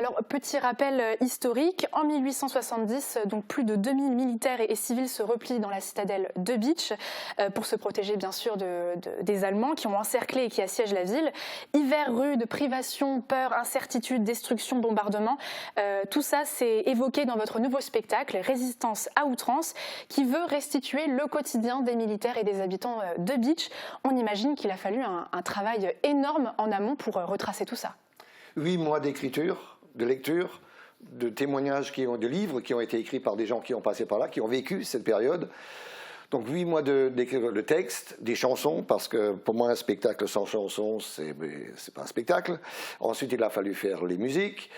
Alors, petit rappel historique, en 1870, donc plus de 2000 militaires et civils se replient dans la citadelle de Bitch pour se protéger bien sûr des Allemands qui ont encerclé et qui assiègent la ville. Hiver rude, privation, peur, incertitude, destruction, bombardement, tout ça c'est évoqué dans votre nouveau spectacle, Résistance à outrance, qui veut restituer le quotidien des militaires et des habitants de Bitch. On imagine qu'il a fallu un travail énorme en amont pour retracer tout ça. 8 mois d'écriture, de lecture, de témoignages, de livres qui ont été écrits par des gens qui ont passé par là, qui ont vécu cette période. Donc 8 mois d'écrire le texte, des chansons, parce que pour moi un spectacle sans chansons, c'est pas un spectacle. Ensuite il a fallu faire les musiques,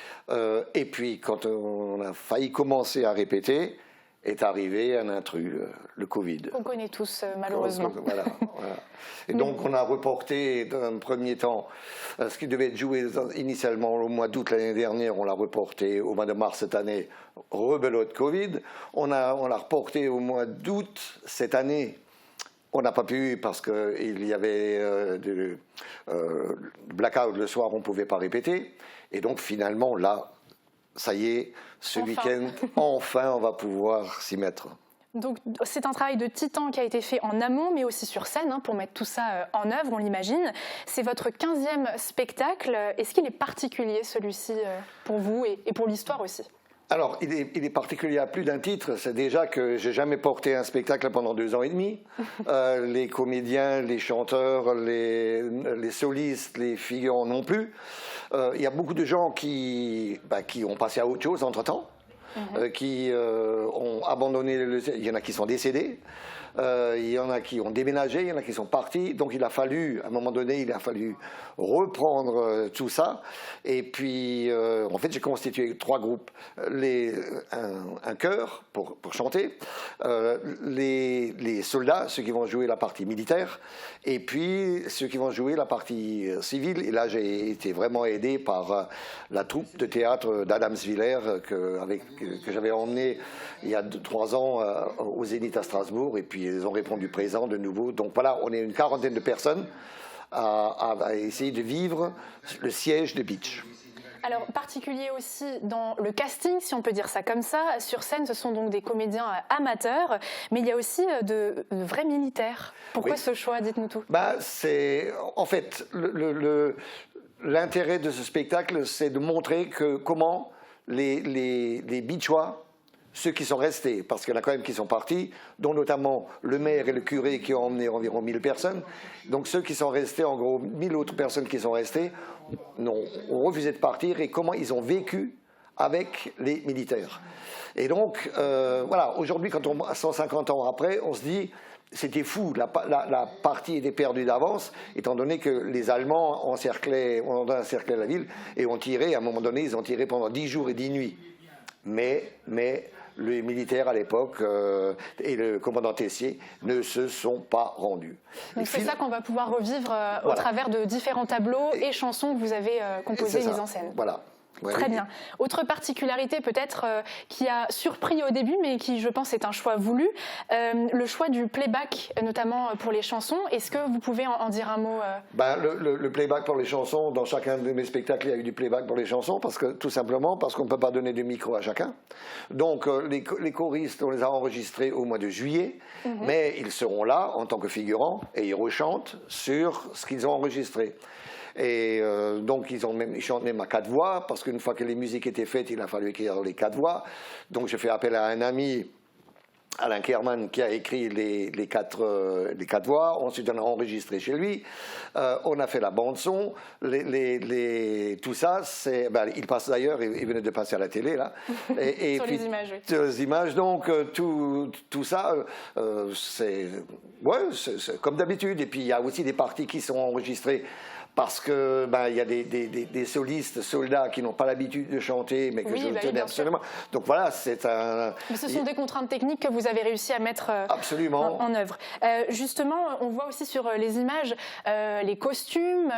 et puis quand on a failli commencer à répéter, est arrivé un intrus, le Covid. On connaît tous, malheureusement. Voilà. Et donc, on a reporté, dans un premier temps, ce qui devait être joué initialement au mois d'août l'année dernière, on l'a reporté au mois de mars cette année, rebelote Covid. On l'a reporté au mois d'août cette année. On n'a pas pu parce qu'il y avait blackout le soir, on ne pouvait pas répéter. Et donc, finalement, là, ça y est, ce week-end, enfin, on va pouvoir s'y mettre. Donc c'est un travail de titan qui a été fait en amont, mais aussi sur scène, pour mettre tout ça en œuvre, on l'imagine. C'est votre 15e spectacle. Est-ce qu'il est particulier, celui-ci, pour vous et pour l'histoire aussi ? Alors, il est particulier à plus d'un titre. C'est déjà que j'ai jamais porté un spectacle pendant 2 ans et demi. Les comédiens, les chanteurs, les solistes, les figurants non plus. Il y a beaucoup de gens qui ont passé à autre chose entre-temps, qui ont abandonné, il y en a qui sont décédés. Il y en a qui ont déménagé, il y en a qui sont partis. Donc il a fallu, à un moment donné, il a fallu reprendre tout ça. Et puis, en fait, j'ai constitué 3 groupes. Un chœur pour chanter, les soldats, ceux qui vont jouer la partie militaire, et puis ceux qui vont jouer la partie civile. Et là, j'ai été vraiment aidé par la troupe de théâtre d'Adamswiller que j'avais emmené il y a 3 ans au Zénith à Strasbourg. Et puis, ils ont répondu présent de nouveau. Donc voilà, on est une 40aine de personnes à essayer de vivre le siège de Bitch. Alors, particulier aussi dans le casting, si on peut dire ça comme ça. Sur scène, ce sont donc des comédiens amateurs, mais il y a aussi de vrais militaires. Pourquoi ce choix? Dites-nous tout. C'est, en fait, l'intérêt de ce spectacle, c'est de montrer comment les Bitchois, ceux qui sont restés, parce qu'il y en a quand même qui sont partis, dont notamment le maire et le curé qui ont emmené environ 1000 personnes. Donc ceux qui sont restés, en gros 1000 autres personnes qui sont restées, ont refusé de partir et comment ils ont vécu avec les militaires. Et donc, voilà, aujourd'hui, 150 ans après, on se dit, c'était fou, la partie était perdue d'avance, étant donné que les Allemands encerclaient la ville et ont tiré, à un moment donné, ils ont tiré pendant 10 jours et 10 nuits. Mais les militaires à l'époque et le commandant Tessier ne se sont pas rendus. Donc c'est ça qu'on va pouvoir revivre au travers de différents tableaux et chansons que vous avez composées et mises en scène. Voilà. Ouais, Très bien. Autre particularité peut-être qui a surpris au début, mais qui je pense est un choix voulu, le choix du playback, notamment pour les chansons. Est-ce que vous pouvez en dire un mot le playback pour les chansons, dans chacun de mes spectacles, il y a eu du playback pour les chansons, tout simplement parce qu'on ne peut pas donner de micro à chacun. Donc les choristes, on les a enregistrés au mois de juillet, mais ils seront là en tant que figurants et ils rechantent sur ce qu'ils ont enregistré. Et donc ils chantent même à 4 voix, parce qu'une fois que les musiques étaient faites, il a fallu écrire les 4 voix. Donc j'ai fait appel à un ami, Alain Kerman, qui a écrit les quatre voix. Ensuite on a enregistré chez lui. On a fait la bande son. Tout ça, il passe d'ailleurs, il venait de passer à la télé là. Et sur puis, les images. Oui. Sur les images, donc tout ça, c'est comme d'habitude. Et puis il y a aussi des parties qui sont enregistrées. Parce que il y a des solistes, soldats qui n'ont pas l'habitude de chanter, mais que je tenais absolument. Donc voilà, c'est un. Mais ce sont des contraintes techniques que vous avez réussi à mettre en œuvre. Justement, on voit aussi sur les images les costumes,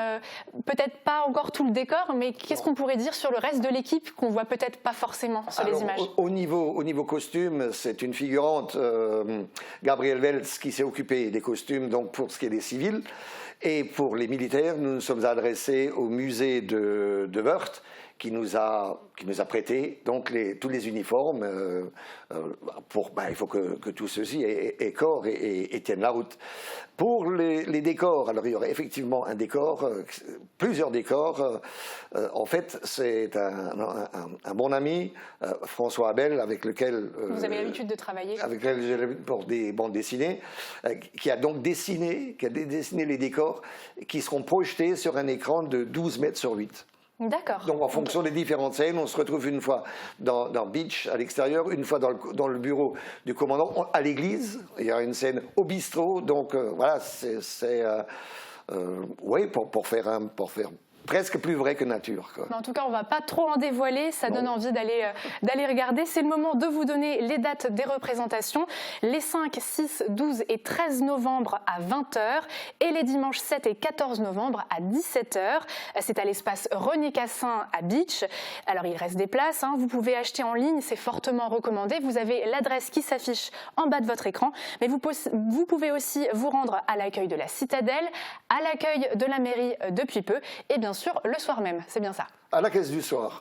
peut-être pas encore tout le décor, mais qu'est-ce qu'on pourrait dire sur le reste de l'équipe qu'on voit peut-être pas forcément sur les images? Au niveau costume, c'est une figurante, Gabrielle Welz, qui s'est occupée des costumes, donc pour ce qui est des civils. Et pour les militaires, nous nous sommes adressés au musée de Wörth, qui nous a prêté donc tous les uniformes il faut que tout ceci ait corps et tienne la route. Pour les décors, alors il y aurait effectivement un décor, plusieurs décors. En fait, c'est un bon ami, François Abel, avec lequel vous avez l'habitude de travailler. Avec lequel j'ai l'habitude pour des bandes dessinées, qui a donc dessiné les décors qui seront projetés sur un écran de 12 mètres sur 8. D'accord. Donc en fonction des différentes scènes, on se retrouve une fois dans Beach à l'extérieur, une fois dans le bureau du commandant, à l'église, il y a une scène au bistrot, donc voilà, oui, pour faire presque plus vrai que nature, quoi. Mais en tout cas, on ne va pas trop en dévoiler, ça donne envie d'aller regarder. C'est le moment de vous donner les dates des représentations, les 5, 6, 12 et 13 novembre à 20h et les dimanches 7 et 14 novembre à 17h. C'est à l'espace René Cassin à Beach. Alors il reste des places, hein. Vous pouvez acheter en ligne, c'est fortement recommandé. Vous avez l'adresse qui s'affiche en bas de votre écran, mais vous pouvez aussi vous rendre à l'accueil de la Citadelle, à l'accueil de la mairie depuis peu et bien sûr le soir même, c'est bien ça. À la caisse du soir.